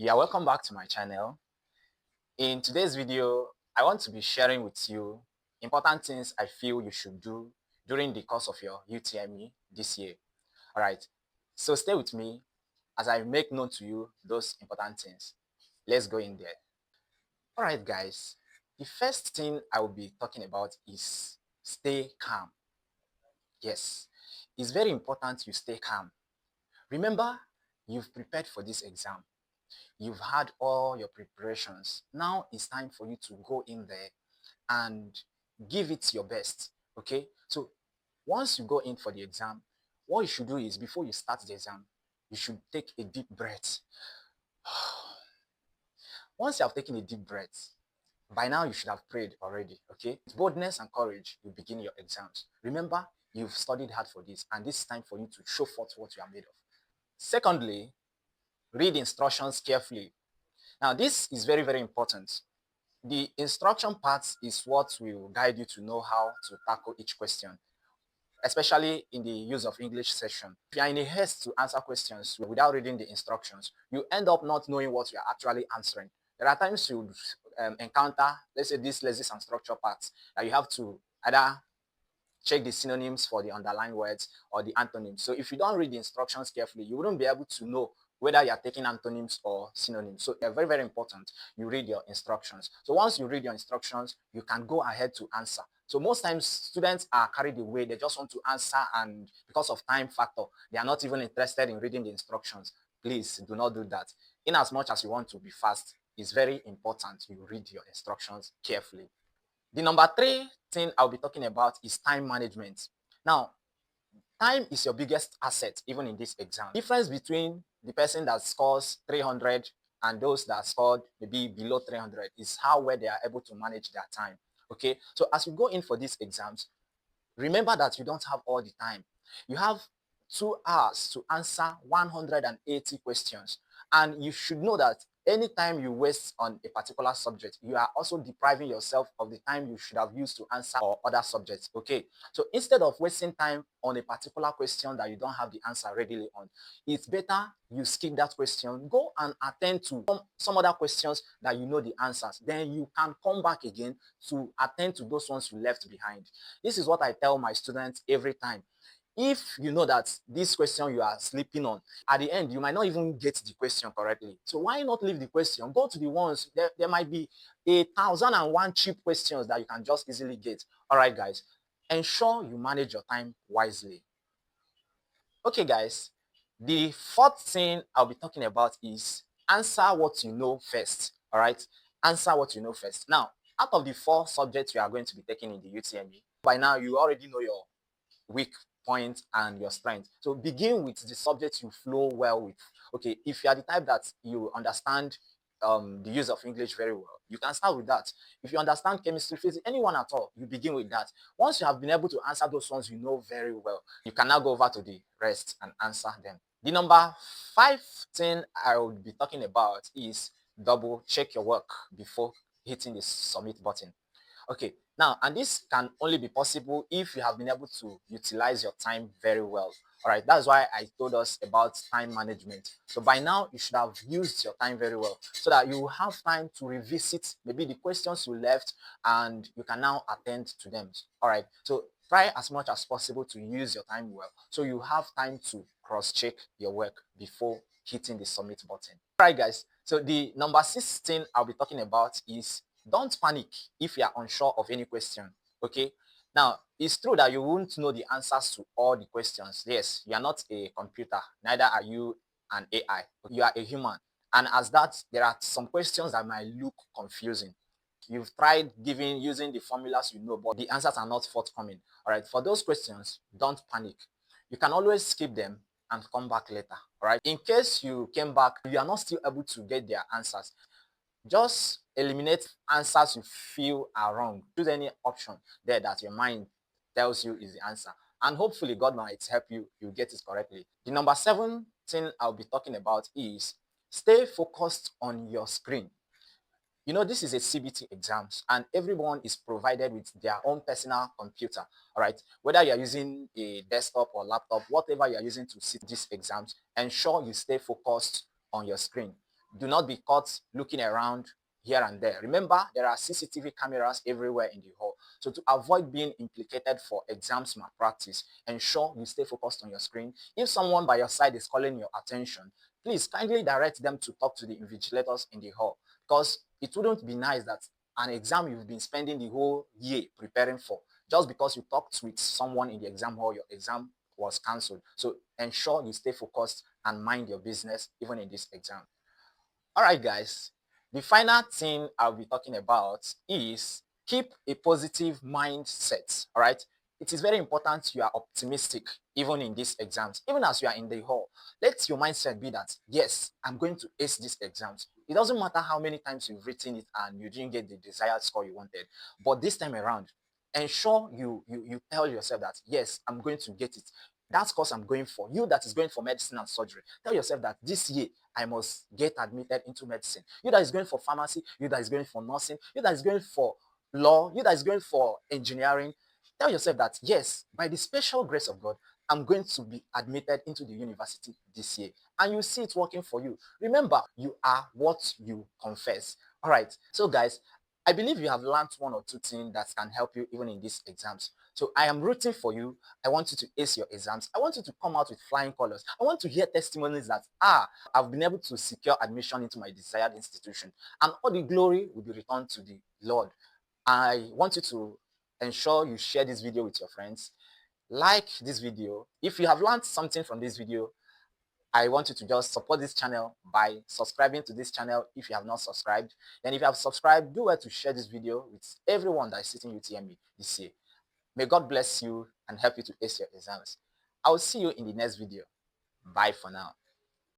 Yeah, welcome back to my channel. In today's video, I want to be sharing with you important things I feel you should do during the course of your UTME this year. All right, so stay with me as I make known to you those important things. Let's go in there. All right, guys, the first thing I will be talking about is stay calm. Yes, it's very important you stay calm. Remember, you've prepared for this exam. You've had all your preparations. Now it's time for you to go in there and give it your best. Okay, so once you go in for the exam, what you should do is before you start the exam, you should take a deep breath. Once you have taken a deep breath, by now you should have prayed already. Okay, with boldness and courage, you begin your exams. Remember, you've studied hard for this, and this is time for you to show forth what you are made of. Secondly, read instructions carefully. Now, this is very, very important. The instruction part is what will guide you to know how to tackle each question, especially in the use of English session. If you are in a haste to answer questions without reading the instructions, you end up not knowing what you are actually answering. There are times you encounter, let's say, this lexis and structure parts that you have to either check the synonyms for the underlined words or the antonyms. So if you don't read the instructions carefully, you wouldn't be able to know whether you are taking antonyms or synonyms. So they're very, very important. You read your instructions. So once you read your instructions, you can go ahead to answer. So most times students are carried away. They just want to answer, and because of time factor, they are not even interested in reading the instructions. Please do not do that. In as much as you want to be fast, it's very important you read your instructions carefully. The number three thing I'll be talking about is time management. Now, time is your biggest asset, even in this exam. Difference between the person that scores 300 and those that scored maybe below 300 is how well they are able to manage their time. Okay, so as you go in for these exams, remember that you don't have all the time. You have 2 hours to answer 180 questions. And you should know that anytime you waste on a particular subject, you are also depriving yourself of the time you should have used to answer or other subjects. Okay, so instead of wasting time on a particular question that you don't have the answer readily on, it's better you skip that question, go and attend to some other questions that you know the answers. Then you can come back again to attend to those ones you left behind. This is what I tell my students every time. If you know that this question you are sleeping on, at the end, you might not even get the question correctly. So why not leave the question? Go to the ones, there might be 1,001 cheap questions that you can just easily get. All right, guys, ensure you manage your time wisely. Okay, guys, the fourth thing I'll be talking about is answer what you know first. All right, answer what you know first. Now, out of the 4 subjects you are going to be taking in the UTME, by now you already know your weak point and your strength. So begin with the subject you flow well with. Okay, if you are the type that you understand the use of English very well, you can start with that. If you understand chemistry, physics, anyone at all, you begin with that. Once you have been able to answer those ones you know very well, you can now go over to the rest and answer them. The number 5 thing I will be talking about is double check your work before hitting the submit button. Okay, now, and this can only be possible if you have been able to utilize your time very well. All right, that's why I told us about time management. So by now, you should have used your time very well so that you have time to revisit maybe the questions you left and you can now attend to them. All right, so try as much as possible to use your time well so you have time to cross-check your work before hitting the submit button. All right, guys, so the number 6 thing I'll be talking about is don't panic if you are unsure of any question. Okay, now it's true that you won't know the answers to all the questions. Yes, you are not a computer, neither are you an AI. You are a human, and as that, there are some questions that might look confusing. You've tried using the formulas you know, but the answers are not forthcoming. All right, for those questions, don't panic. You can always skip them and come back later. All right, in case you came back, you are not still able to get their answers, just eliminate answers you feel are wrong. Choose any option there that your mind tells you is the answer. And hopefully God might help you, you get it correctly. The number 7 thing I'll be talking about is stay focused on your screen. You know, this is a CBT exams and everyone is provided with their own personal computer. All right, whether you're using a desktop or laptop, whatever you're using to sit these exams, ensure you stay focused on your screen. Do not be caught looking around here and there. Remember, there are CCTV cameras everywhere in the hall. So to avoid being implicated for exams malpractice, ensure you stay focused on your screen. If someone by your side is calling your attention, please kindly direct them to talk to the invigilators in the hall, because it wouldn't be nice that an exam you've been spending the whole year preparing for, just because you talked with someone in the exam hall, your exam was cancelled. So ensure you stay focused and mind your business even in this exam. All right, guys. The final thing I'll be talking about is keep a positive mindset. All right. It is very important you are optimistic even in these exams, even as you are in the hall. Let your mindset be that, yes, I'm going to ace these exams. It doesn't matter how many times you've written it and you didn't get the desired score you wanted. But this time around, ensure you tell yourself that, yes, I'm going to get it. That's course I'm going for. You that is going for medicine and surgery, tell yourself that this year I must get admitted into medicine. You that is going for pharmacy, you that is going for nursing, you that is going for law, you that is going for engineering, tell yourself that, yes, by the special grace of God, I'm going to be admitted into the university this year. And you see it working for you. Remember, you are what you confess. All right. So, guys, I believe you have learned one or two things that can help you even in these exams. So I am rooting for you. I want you to ace your exams. I want you to come out with flying colors. I want to hear testimonies that, I've been able to secure admission into my desired institution. And all the glory will be returned to the Lord. I want you to ensure you share this video with your friends. Like this video. If you have learned something from this video, I want you to just support this channel by subscribing to this channel if you have not subscribed. Then if you have subscribed, do well to share this video with everyone that is sitting UTME this year. May God bless you and help you to ace your exams. I will see you in the next video. Bye for now.